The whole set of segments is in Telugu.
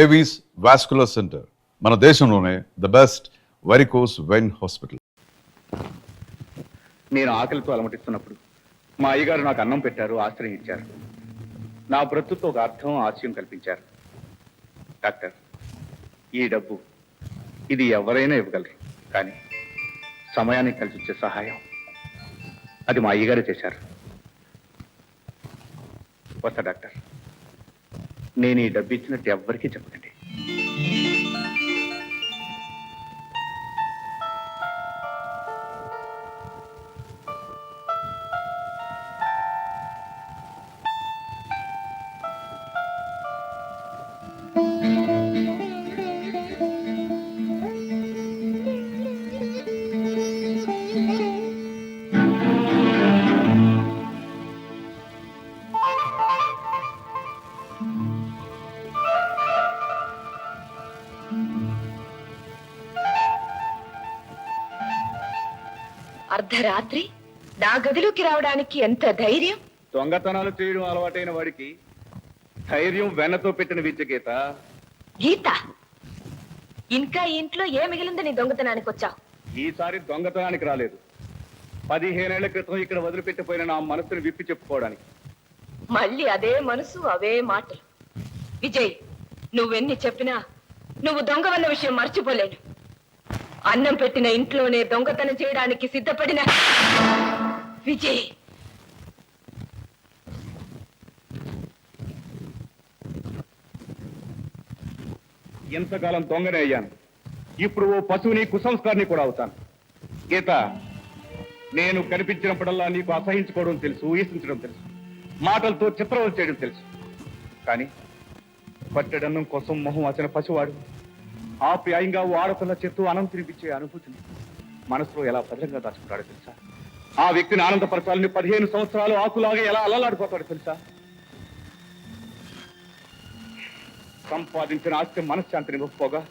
ఏవీస్ వాస్కులర్ సెంటర్ మన దేశంలోనే the best varicose vein hospital. నేను ఆకలితో అలమటిస్తున్నప్పుడు మా అయ్యగారు నాకు అన్నం పెట్టారు, ఆశ్రయం ఇచ్చారు. నా బ్రతుతో ఒక అర్థం, ఆశయం కల్పించారు. డాక్టర్, ఈ డబ్బు ఇది ఎవరైనా ఇవ్వగలరు, కానీ సమయానికి కలిసి వచ్చే సహాయం అది మా అయ్యగారే చేశారు. వస్తా డాక్టర్. నేను ఈ డబ్బు ఇచ్చినట్టు ఎవ్వరికీ చెప్పకండి. అర్ధరాత్రి నా గదిలోకి రావడానికి ఎంత ధైర్యం! దొంగతనాలు చేయడం అలవాటైన వాడికి ధైర్యం వెన్నతో పెట్టిన విద్య గీత. గీత, ఇంకా ఇంట్లో ఏ మిగిలిందని దొంగతనానికి వచ్చావు? ఈసారి దొంగతనానికి రాలేదు. 15 ఏళ్ల క్రితం ఇక్కడ వదిలిపెట్టిపోయిన నా మనసుని విప్పి చెప్పుకోవడానికి. మళ్ళీ అదే మనసు, అవే మాటలు. విజయ్, నువ్వెన్ని చెప్పినా నువ్వు దొంగవన్న విషయం మర్చిపోలేను. అన్నం పెట్టిన ఇంట్లోనే దొంగతనం చేయడానికి సిద్ధపడిన విజయ్. ఎంతకాలం దొంగనే అయ్యాను, ఇప్పుడు ఓ పశువుని, కుసంస్కారిని కూడా అవుతాను. గీత, నేను కనిపించినప్పుడల్లా నీకు అసహించుకోవడం తెలుసు, ఊహించడం తెలుసు, మాటలతో చిత్రవద చేయడం తెలుసు. కానీ పట్టెడన్నం కోసం మొహం వచ్చిన పసివాడు ఆప్యాయంగా ఓ ఆడపిల్ల చెట్టు అన్నం తినిపించే అనుభూతిని మనసులో ఎలా భద్రంగా దాచుకుంటాడో తెలుసా? ఆ వ్యక్తిని ఆనందపరచాలని 15 సంవత్సరాలు ఆకులాగా ఎలా అల్లలాడిపోతాడో తెలుసా? సంపాదించిన ఆస్తి మనశ్శాంతిని ఒప్పుకోగా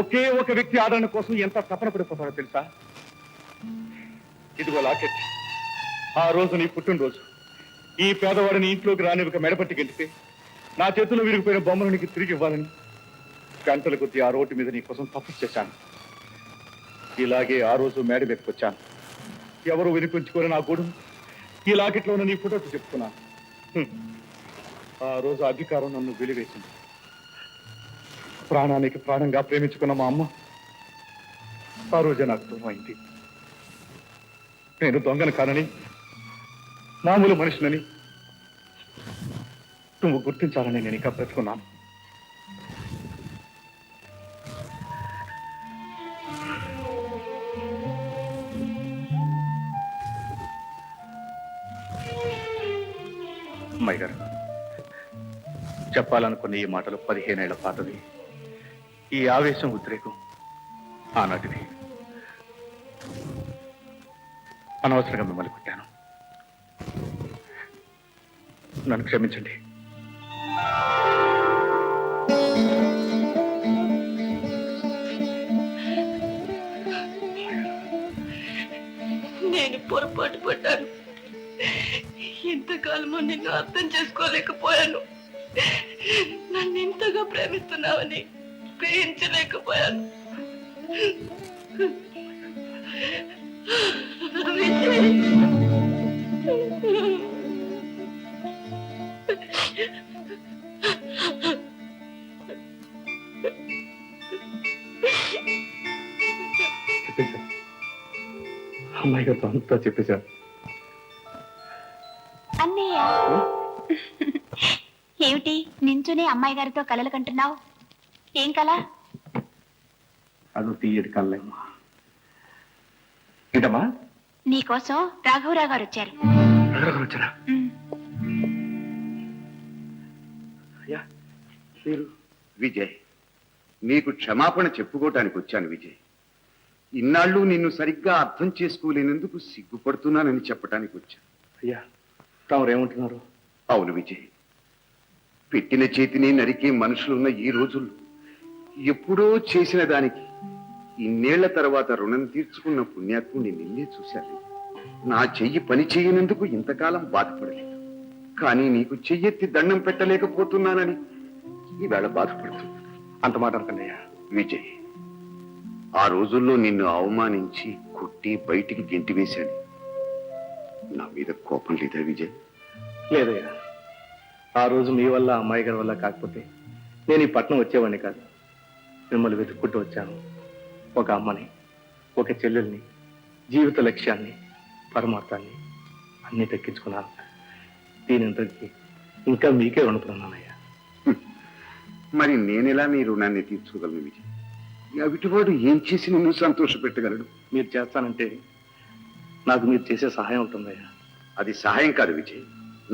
ఒకే ఒక వ్యక్తి ఆదరణ కోసం ఎంత తపన పడిపోతాడో తెలుసా? ఇదిగో లాకెట్. ఆ రోజు నీ పుట్టినరోజు. ఈ పేదవాడిని ఇంట్లోకి రానివ్వక మెడపట్టి గెలిపి నా చేతిలో విరిగిపోయిన బొమ్మను నీకు తిరిగి ఇవ్వాలని గంటల కొద్దీ ఆ రోడ్డు మీద నీ కోసం తపస్సు చేశాను. ఇలాగే ఆ రోజు మేడ మీదకి వచ్చాను. ఎవరు వినిపించుకొని నా గూడు ఈ లాకెట్లో ఉన్న నీ ఫోటోకి చెప్తున్నాను. ఆ రోజు అధికారం నన్ను వెలివేసింది. ప్రాణానికి ప్రాణంగా ప్రేమించుకున్న మా అమ్మ ఆ రోజే నాకు దూరం అయింది. నేను దొంగను కానని, మామూలు మనిషినని నువ్వు గుర్తించాలని నేను ఇంకా బ్రతుకున్నాను. అమ్మాయి గారు, చెప్పాలనుకున్న ఈ మాటలు 15 ఏళ్ల పాతవి. ఈ ఆవేశం, ఉద్రేకం ఆనాటిది. అనవసరంగా మిమ్మల్ని కొట్టాను. నన్ను క్షమించండి. నేను పొరపాటు పడ్డాను. ఇంతకాలము నిన్ను అర్థం చేసుకోలేకపోయాను. నన్ను ఇంతగా ప్రేమిస్తున్నావని గ్రహించలేకపోయాను. అమ్మాయి గారితో అంతా చెప్పేశాను. అన్నయ్య, ఏమిటి నించునే అమ్మాయి గారితో కలలు కంటున్నావు? ఏం కల? అదో తీయటి కళ్ళమ్మా. ఏంటమ్మా? నీకోసం రాఘవరావు గారు వచ్చారు. వచ్చారా? విజయ్, నీకు క్షమాపణ చెప్పుకోవటానికి వచ్చాను విజయ్. ఇన్నాళ్ళు నిన్ను సరిగ్గా అర్థం చేసుకోలేనందుకు సిగ్గుపడుతున్నానని చెప్పడానికి వచ్చాను. అయ్యా, తామరేమంటున్నారు? అవును విజయ్, పెట్టిన చేతిని నరికే మనుషులున్న ఈ రోజుల్లో ఎప్పుడో చేసిన దానికి ఇన్నేళ్ల తర్వాత రుణం తీర్చుకున్న పుణ్యాత్ముని నిన్నే చూశాను. నా చెయ్యి పని చేయనందుకు ఇంతకాలం బాధపడలేదు. కానీ నీకు చెయ్యెత్తి దండం పెట్టలేకపోతున్నానని ఈవేళ బాధపడుతుంది. అంత మాట అనకండియ్యా. విజయ్, ఆ రోజుల్లో నిన్ను అవమానించి కుట్టి బయటికి గెంటి వేశాను. నా మీద కోపం లేదా విజయ్? లేదయ్యా, ఆ రోజు మీ వల్ల అమ్మాయి గారి వల్ల కాకపోతే నేను ఈ పట్నం వచ్చేవాడిని కాదు. మిమ్మల్ని వెతుక్కుంటూ వచ్చాను. ఒక అమ్మని, ఒక చెల్లెల్ని, జీవిత లక్ష్యాన్ని, పరమార్థాన్ని అన్నీ దక్కించుకున్నాను. దీనింతకి ఇంకా మీకే వండుతున్నానయ్యా. మరి నేనెలా నీ రుణాన్ని తీర్చుకోగలను విజయ్? అవిటివాడు ఏం చేసి నిన్ను సంతోష పెట్టగలడు? మీరు చేస్తానంటే నాకు మీరు చేసే సహాయం ఉంటుందయ్యా. అది సహాయం కాదు విజయ్,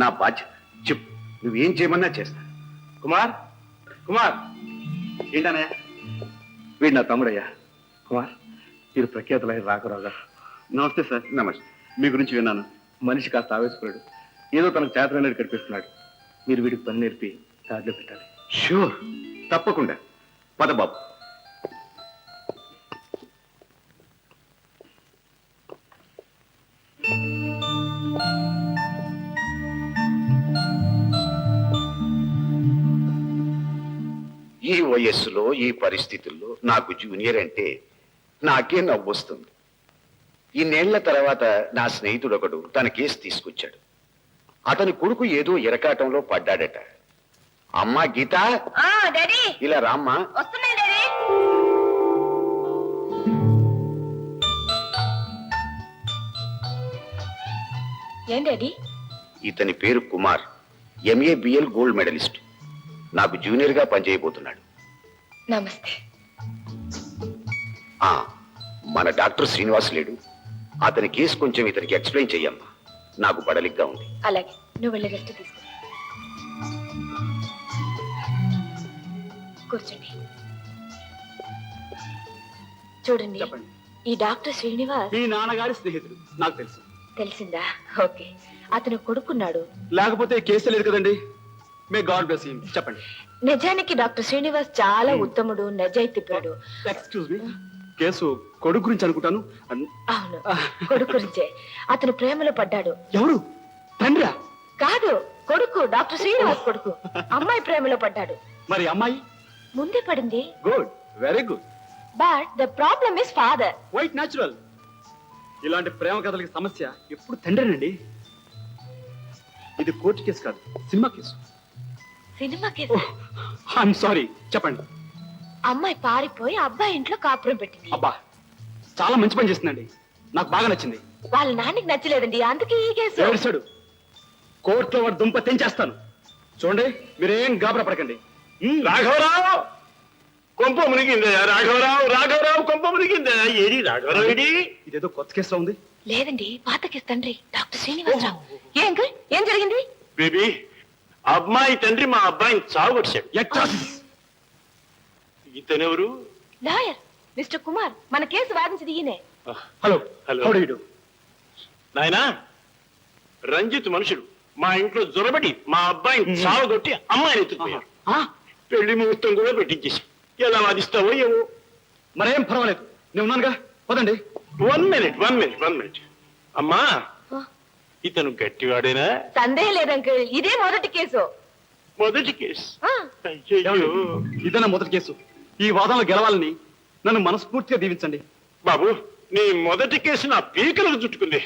నా బాధ్యత. చెప్పు, నువ్వేం చేయమన్నా చేస్తా. కుమార్, కుమార్, ఏంటనే? వీడు నా తమ్ముడయ్యా. కుమార్, మీరు ప్రఖ్యాతులై రాఘరావు గారు. నమస్తే సార్. నమస్తే. మీ గురించి విన్నాను. మనిషి కాస్త ఆవేశపడాడు, ఏదో తనకు చేతనని కనిపిస్తున్నాడు. మీరు వీడికి పని నేర్పి దారిలో పెట్టాలి. షూర్, తప్పకుండా. పద బాబు. ఈ వయస్సులో ఈ పరిస్థితుల్లో నాకు జూనియర్ అంటే నాకే నవ్వొస్తుంది. ఇన్నేళ్ల తర్వాత నా స్నేహితుడు ఒకడు తన కేసు తీసుకొచ్చాడు. అతని కొడుకు ఏదో ఇరకాటంలో పడ్డాడట. అమ్మా గీత, డాడీ ఇలా రామ్మా. వస్తున్నాయి డాడీ. ఏం డాడీ? ఇతని పేరు కుమార్, MABL గోల్డ్ మెడలిస్ట్. నాకు జూనియర్ గా పనిచేయబోతున్నాడు. నమస్తే. ఆ, మన డాక్టర్ శ్రీనివాస్ లేడు. అతని కేసు కొంచెం ఇతనికి ఎక్స్ప్లెయిన్ చెయ్యమ్మా. నాకు బడలిగ్గా ఉంది. అలాగే, నువ్వు వెళ్ళి రెస్ట్ తీసుకో. కూర్చోండి. చూడండి, చెప్పండి. ఈ డాక్టర్ శ్రీనివాస్ మీ నాన్నగారి స్నేహితుడు, నాకు తెలుసు. తెలిసిందా? ఓకే. అతను కొడుకున్నాడు. లేకపోతే కేసు లేదు కదండి. May God bless him. చెప్పండి. నిజానికి డాక్టర్ శ్రీనివాస్ చాలా ఉత్తముడు, నిజాయితీపరుడు. ఎక్స్క్యూజ్ మీ, కేసు కొడుకు గురించి అనుకుంటాను. అవును, కొడుకు గురించే. అతను ప్రేమలో పడ్డాడు. ఎవరు? తండ్రా? కాదు, కొడుకు, డాక్టర్ శ్రీనివాస్ కొడుకు. అమ్మాయి ప్రేమలో పడ్డాడు. మరి అమ్మాయి? ముందే పడింది. Good, very good. But the problem is father. White natural. ఇలాంటి ప్రేమ కథలకి సమస్య ఎప్పుడు తండ్రినండి. ఇది కోర్టు కేసు కాదు, cinema case. Cinema case. I'm sorry, చెప్పండి. అమ్మాయి పారిపోయి అబ్బాయి ఇంట్లో కాపురం పెట్టింది. అబ్బా, చాలా మంచి పని చేసిందండి. నాకు బాగా నచ్చింది. వాళ్ళ నాన్నకి నచ్చలేదండి, అందుకే ఈ కేసు. ఏడుస్తాడు. కోర్టులో వాడు దుంప తెంచేస్తాను. చూడండి, మీరేం గాబరా పడకండి. రాఘవరావు కొంప మునిగిందా? రాఘవరావు, రాఘవరావు కొంప మునిగిందా? ఏది రాఘవరావు? ఏడి? ఇదేదో కొత్త కేసులో ఉంది. లేదండి, పాత కేసు తండ్రి డాక్టర్ శ్రీనివాసరావు. ఏ అంకుల్, ఏం జరిగింది? బేబీ, అమ్మాయి తండ్రి మా అబ్బాయిని చావుకొచ్చాడు. ఇతనెవరు? Lawyer mister Kumar. మన కేసు వాదించింది ఈయనే. Hello, hello. How do you do? నాయనా, రంజిత్ మనుషులు మా ఇంట్లో జొరబడి మా అబ్బాయిని చావుకొట్టి అమ్మాయిని ఎత్తుకుపోయారు. పెళ్లి ముహూర్తం కూడా పెట్టించేసి ఎలా వాదిస్తావో ఏమో. మరేం పర్వాలేదు, నేను ఉన్నానుగా. పదండి. 1 మినిట్. అమ్మా, ఇతను గట్టివాడేనా? సందేహం లేదు అంకుల్, ఇదే మొదటి కేసు. మొదటి కేసు. ఆ, అయ్యయ్యో. ఇదన్న మొదటి కేసు. ఈ వాదనలో గెలవాలని నన్ను మనస్ఫూర్తిగా దీవించండి. బాబు, నీ మొదటి కేసు నా పీకలకు చుట్టుకుంది.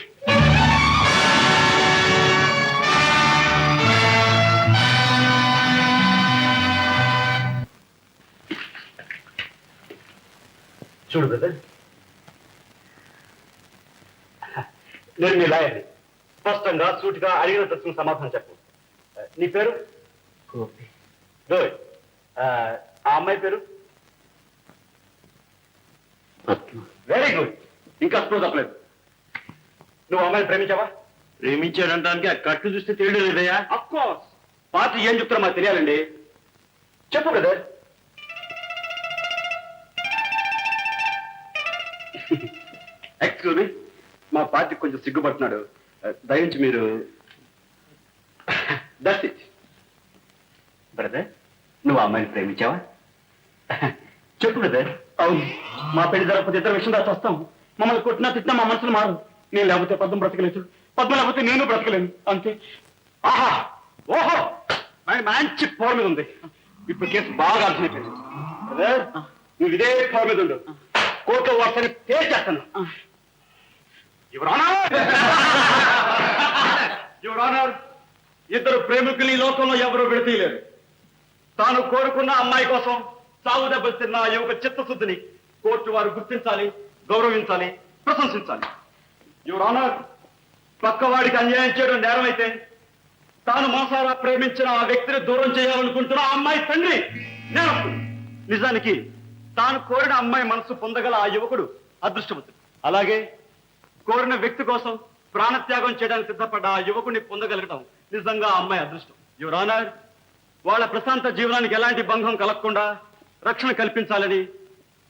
చూడు బ్రదర్, నేను మీ లాయర్ని. స్పష్టంగా సూటిగా అడిగిన ప్రశ్న సమాధానం చెప్పు. నీ పేరు? గుడ్. ఆ అమ్మాయి పేరు? Very good. ఇంకా స్లో తప్పలేదు. నువ్వు అమ్మాయిని ప్రేమించావా? ప్రేమించాడంటానికి ఆ కట్లు చూస్తే తెలియలేదయ్యా. Of course. పార్టీ ఏం చెప్తారో మాకు తెలియాలండి. చెప్పు బ్రదర్. ఎక్స్క్యూజ్ మీ, మా పార్టీ కొంచెం సిగ్గుపడుతున్నాడు. దయించి మీరు. That's it. బ్రదర్, నువ్వు ఆ అమ్మాయిని ప్రేమించావా? చెప్పు బ్రదర్. అవును, మా పెళ్లి జరగకపోతే ఇద్దరు విషయం దాచి వస్తాం. మమ్మల్ని కొట్టినా తిట్టినా మా మనసులు మారు. నేను లేకపోతే పద్మం బ్రతకలేదు, పద్మ లేకపోతే నేను బ్రతకలేను. అంతే. ఆహా, ఓహో, మంచి పవర్ మీద ఉంది. ఇప్పుడు కేసు బాగా అర్థమైపోయింది బ్రదర్, నువ్వు ఇదే ఫామ్ మీద ఉండు. కోర్టులో వాటిని తేల్చేస్తాను. యువర్ ఆనర్, ఇద్దరు ప్రేమికులు ఈ లోకంలో ఎవరూ విడతీయలేరు. తాను కోరుకున్న అమ్మాయి కోసం సాగు దెబ్బలు తిన్న ఆ యువక చిత్తశుద్ధిని కోర్టు వారు గుర్తించాలి, గౌరవించాలి, ప్రశంసించాలి. యువర్ ఆనర్, పక్కవాడికి అన్యాయం చేయడం నేరం అయితే తాను మనసారా ప్రేమించిన ఆ వ్యక్తిని దూరం చేయాలనుకుంటున్న ఆ అమ్మాయి తండ్రి నేరస్తుడు. నిజానికి తాను కోరిన అమ్మాయి మనసు పొందగల ఆ యువకుడు అదృష్టవంతుడు. అలాగే కోరిన వ్యక్తి కోసం ప్రాణత్యాగం చేయడానికి సిద్ధపడ్డ ఆ యువకుడిని పొందగలగడం నిజంగా ఆ అమ్మాయి అదృష్టం. యువర్ ఆనర్, వాళ్ళ ప్రశాంత జీవనానికి ఎలాంటి భంగం కలగకుండా రక్షణ కల్పించాలని,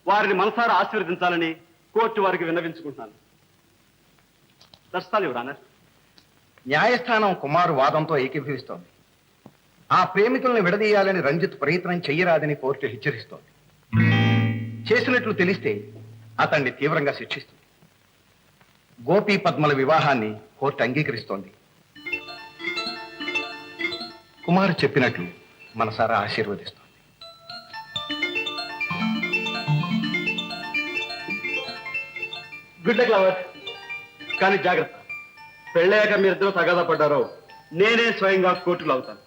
వారిని మనసారా ఆశీర్వదించాలని కోర్టు వారికి విన్నవించుకుంటున్నాను. దర్శాలు యువర్ ఆనర్. న్యాయస్థానం కుమారు వాదంతో ఏకీభవిస్తోంది. ఆ ప్రేమికుల్ని విడదీయాలని రంజిత్ ప్రయత్నం చెయ్యరాదని కోర్టు హెచ్చరిస్తోంది. చేసినట్లు తెలిస్తే అతన్ని తీవ్రంగా శిక్షిస్తుంది. గోపి పద్మల వివాహాన్ని కోర్టు అంగీకరిస్తోంది. కుమారు చెప్పినట్లు మనసారా ఆశీర్వదిస్తోంది. Good luck lover. కానీ జాగ్రత్త, పెళ్ళయ్యాక మీరిద్దరూ తగాదా పడ్డారో నేనే స్వయంగా కోర్టులో అవుతాను.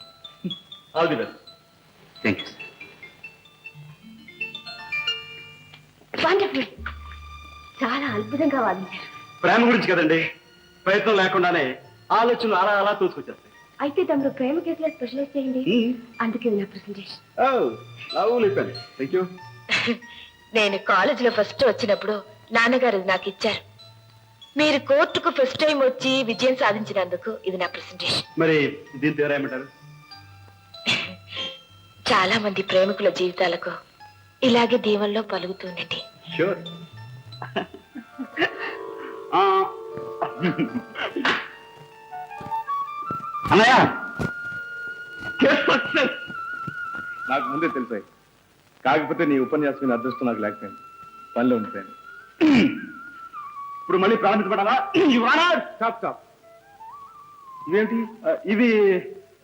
All the best. Thank you. Wonderful. చాలా అద్భుతంగా వాదించారు. ప్రేమ గురించి కదండి, ప్రయత్నం లేకుండానే ఆలోచనలు అలా అలా తోసుకొచ్చేస్తాయి. అయితే తమరు ప్రేమ కేసులో స్పెషలైజ్ చేయండి. అందుకే నా ప్రెసెంటేషన్. Thank you. నేను కాలేజీలో ఫస్ట్ వచ్చినప్పుడు నాన్నగారు ఇది నాకు ఇచ్చారు. మీరు కోర్టుకు ఫస్ట్ టైం వచ్చి విజయం సాధించినందుకు ఇది నా ప్రెసెంటేషన్. మరి దీని పేరు ఏమంటారు? చాలా మంది ప్రేమికుల జీవితాలకు ఇలాగే దీవెనలో పలుకుతుందండి. షూర్. అన్నయ్య, నాకు ముందే తెలిసాయి. కాకపోతే నీ ఉపన్యాసం అదృష్టం నాకు లేకపోయింది, పనిలో ఉండిపోయాను. ఇప్పుడు మళ్ళీ ప్రారంభించబడాలా? Stop stop. ఇవేంటి? ఇవి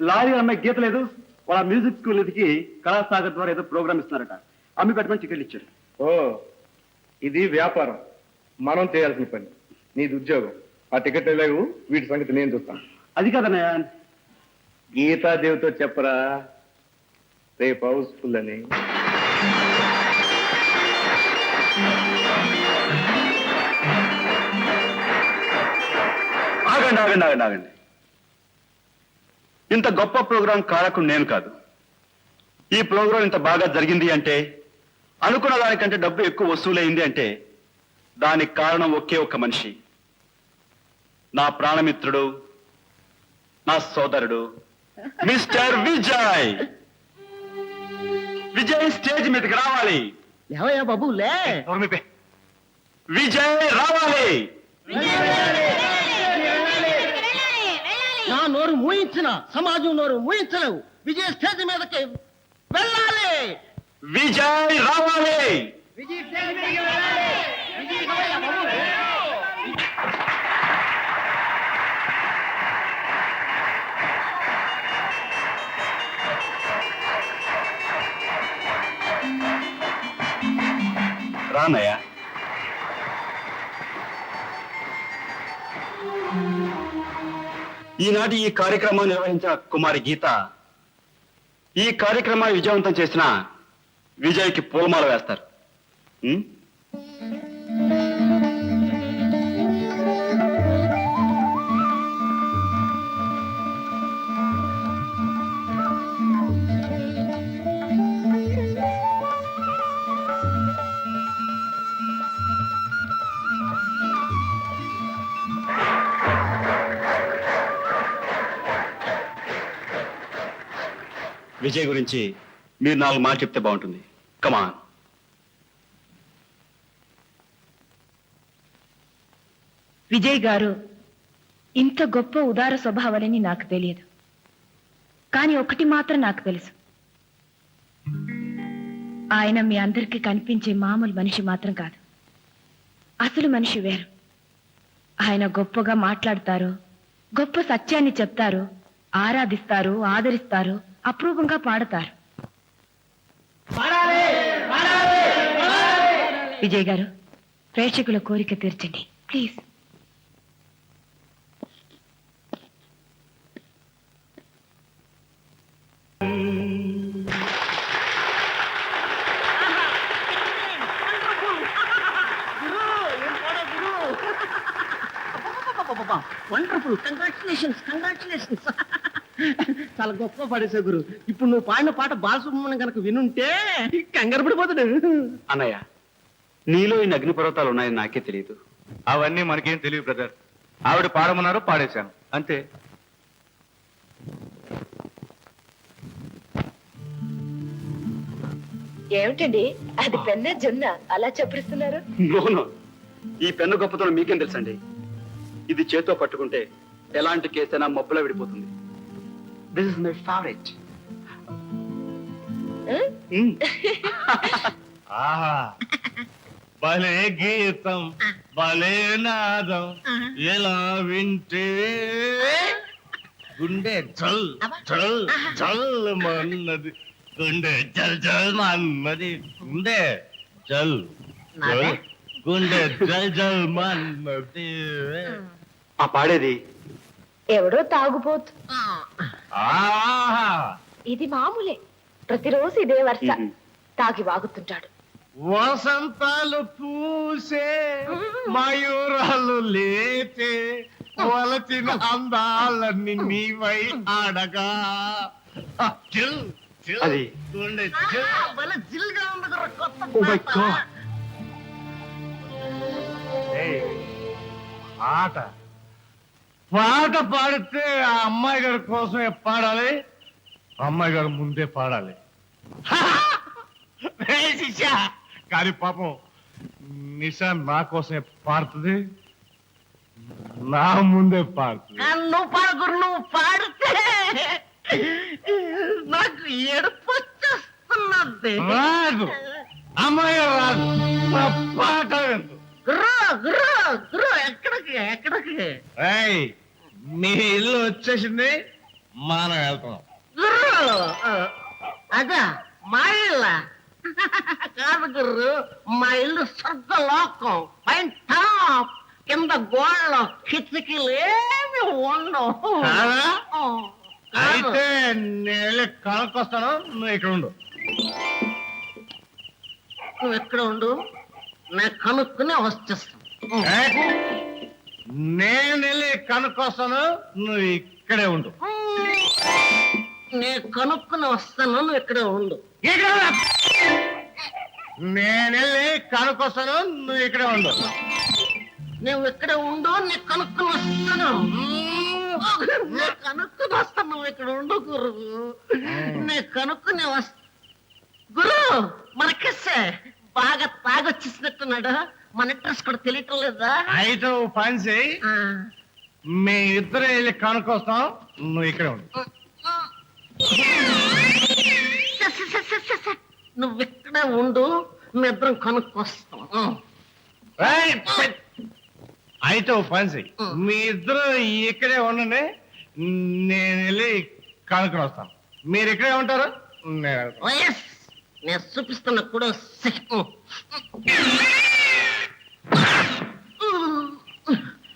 లారీ అమ్మాయి గీత లేదు, వాళ్ళ మ్యూజిక్ స్కూల్ ఎదికి కళాసాగర్ ద్వారా ఏదో ప్రోగ్రామ్ ఇస్తున్నారట. అమ్మి పెట్టమని టికెట్లు ఇచ్చారు. ఓ, ఇది వ్యాపారం, మనం చేయాల్సిన పని. నీది ఉద్యోగం. ఆ టికెట్ లేవు, వీటి సంగతి నేను చూస్తాను. అది కాదన్నయ్య, గీతాదేవితో చెప్పరా రేపు హౌస్ఫుల్ అని. ఆగండి ఆగండి ఆగండి ఆగండి. ఇంత గొప్ప ప్రోగ్రాం కారకుడు నేను కాదు. ఈ ప్రోగ్రాం ఇంత బాగా జరిగింది అంటే, అనుకున్న దానికంటే డబ్బు ఎక్కువ వసూలైంది అంటే దానికి కారణం ఒకే ఒక్క మనిషి, నా ప్రాణమిత్రుడు, నా సోదరుడు మిస్టర్ విజయ్. విజయ్ స్టేజ్ మీదకి రావాలి. ఏమయ్యా బాబు లే. విజయ్ రావాలి. నా నోరు మూయించిన సమాజం నోరు మూయించలేవు. విజయ స్టేజ్ మీదకి వెళ్ళాలి. విజయ్ రావాలి. రానయ్యా. ఈనాటి ఈ కార్యక్రమాన్ని నిర్వహించిన కుమారి గీత ఈ కార్యక్రమాన్ని విజయవంతం చేసిన విజయ్కి పూలమాల వేస్తారు. విజయ్ గురించి మీరు 4 మాటలు చెప్తే బాగుంటుంది. కమాన్. విజయ్ గారు ఇంత గొప్ప ఉదార స్వభావాలని నాకు తెలియదు. కానీ ఒకటి మాత్రం నాకు తెలుసు, ఆయన మీ అందరికీ కనిపించే మామూలు మనిషి మాత్రం కాదు, అసలు మనిషి వేరు. ఆయన గొప్పగా మాట్లాడతారు, గొప్ప సత్యాన్ని చెప్తారు, ఆరాధిస్తారు, ఆదరిస్తారు, అపూర్వంగా పాడతారు. విజయ్ గారు, ప్రేక్షకుల కోరిక తీర్చండి ప్లీజ్. Wonderful, congratulations congratulations. చాలా గొప్ప పాడేశా గురు. ఇప్పుడు నువ్వు పాడిన పాట బాలసుబ్రహ్మణ్యం కనుక వినుంటే కంగారు పడిపోతాడు. అన్నయ్య, నీలో ఈ అగ్ని పర్వతాలు ఉన్నాయని నాకే తెలియదు. అవన్నీ మనకేం తెలియదు బ్రదర్. ఆవిడ పాడమన్నారు, పాడేశాను అంతే. ఏమిటండి అది పెన్న జొన్న అలా చెప్పిస్తున్నారు? నోను, ఈ పెన్ను గొప్పతనం మీకేం తెలుసండి? ఇది చేత్తో పట్టుకుంటే ఎలాంటి కేసైనా మబ్బులా విడిపోతుంది. This is my favourite. ఆహా, భలే గీతం భలే నాదం, ఎలా వింటే గుండె జల్ జల్ జల్ మన్నది, గుండె జల్ జల్ మన్నది, గుండె జల్ జల్, గుండె జల్ జల్ మన్నది. ఆ పాడేది ఎవడో తాగుపోతు. ఆహా, ఇది మామూలే, ప్రతిరోజు ఇదే వరుస. తాగి వాగుతుంటాడు. వసంతాలు పూసే మయూరాలు లేచే, వలచిన అందాలన్నీ నీవై ఆడగా, చిల్ చిల్ అది. గుండె చిల్. భలే జిల్గా ఉంది గురు, కొత్త Oh my పాట. God. ఏయ్, పాట పాట పాడితే ఆ అమ్మాయి గారి కోసమే పాడాలి, అమ్మాయి గారు ముందే పాడాలి. ఏయ్ శిష్య, కానీ పాపం నిషా నా కోసమే పాడుతుంది, నా ముందే పాడుతుంది. నువ్వు పాడు గురు, నువ్వు పాడితే నాకు ఏడుపు వచ్చేస్తున్నది. రాదు, అమ్మాయి గారు రాదు, నా పాట విందు. గురు గురు గురు, ఎక్కడికి ఎక్కడికి? ఏయ్, నీ ఇల్లు వచ్చేసింది, మనం వెళ్తున్నాం. గురు అదా మా ఇల్లు కాదు గురు, మా ఇల్లు స్వర్గలోకం, పైన టాప్, కింద గోడలు కిటికీలు ఏమి ఉండవు. కాదా? కాదు. అయితే నేను కనుక్కొస్తాను, నువ్వు ఇక్కడ ఉండు. నువ్వు ఎక్కడ ఉండు, నేను కనుక్కునే వచ్చేస్తాను. నేను వెళ్ళి కనుక్కొస్తాను, నువ్వు ఇక్కడే ఉండు. నేను కనుక్కుని వస్తాను, నువ్వు ఇక్కడే ఉండు. ఇక్కడ రా. నేను వెళ్ళి కనుక్కొస్తాను, నువ్వు ఇక్కడే ఉండు. నువ్వు ఇక్కడే ఉండు, నేను కనుక్కుని వస్తాను. నేను కనుక్కుని వస్తాను, నువ్వు ఇక్కడ ఉండు గురు. నేను కనుక్కుని వస్తా. గురు మనకిస్తే బాగా తాగొచ్చేసినట్టున్నాడు, మన అడ్రస్ కూడా తెలియటం లేదా? అయితే ఓ పని చేయి, మీ ఇద్దరు వెళ్ళి కనుక్కొస్తాం, నువ్వు ఇక్కడే ఉండు. నువ్వు ఇక్కడే ఉండు, మీ ఇద్దరం కనుక్కొస్తాం. ఏయ్, అయితే ఓ పని చెయ్యి, మీ ఇద్దరు ఇక్కడే ఉండండి, నేను వెళ్ళి కనుక్కొని వస్తాను. మీరు ఇక్కడే ఉంటారు, నేను వెళ్తాను. Yes, నేను చూపిస్తున్నా కూడా.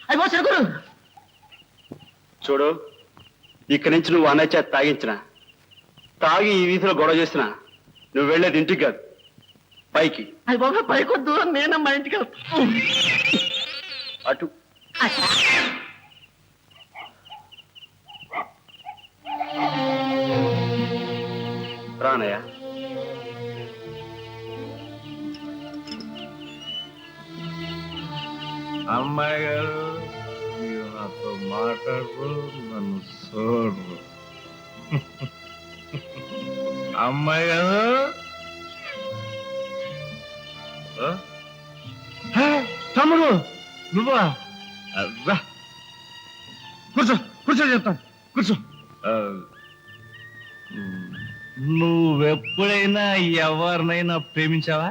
అయిపో గురు. చూడు, ఇక్కడి నుంచి నువ్వు అన్నయ్య చేత తాగించిన, తాగి ఈ వీధిలో గొడవ చేసిన, నువ్వు వెళ్ళేది ఇంటికి కాదు, పైకి. అయ్యి బాబా పైకొద్దు, నేనే మా ఇంటికి వెళ్తాను. అటు. రానయ్య. అమ్మాయి గారు, మీరు నాతో మాట్లాడరు, నన్ను చూడరు. అమ్మాయి గారు, తమ్ముడు నువ్వా? రా, కూర్చో కూర్చో, చెప్తాను, కూర్చో. నువ్వెప్పుడైనా ఎవరినైనా ప్రేమించావా?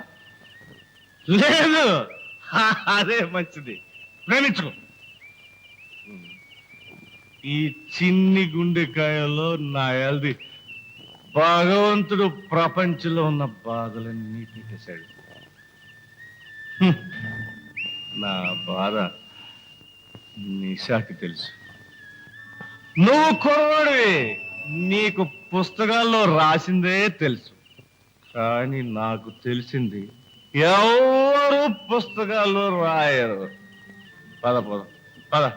లేదు, అదే మంచిది, ప్రేమించుకో. ఈ చిన్ని గుండెకాయలో నా ఎల్ది భగవంతుడు ప్రపంచంలో ఉన్న బాధలన్నీ పెట్టేశాడు. నా బాధ నిషాకి తెలుసు. నువ్వు కుర్రవాడివి, నీకు పుస్తకాల్లో రాసిందే తెలుసు. కానీ నాకు తెలిసింది ఎవరు పుస్తకాల్లో రాయరు. పద పద పద.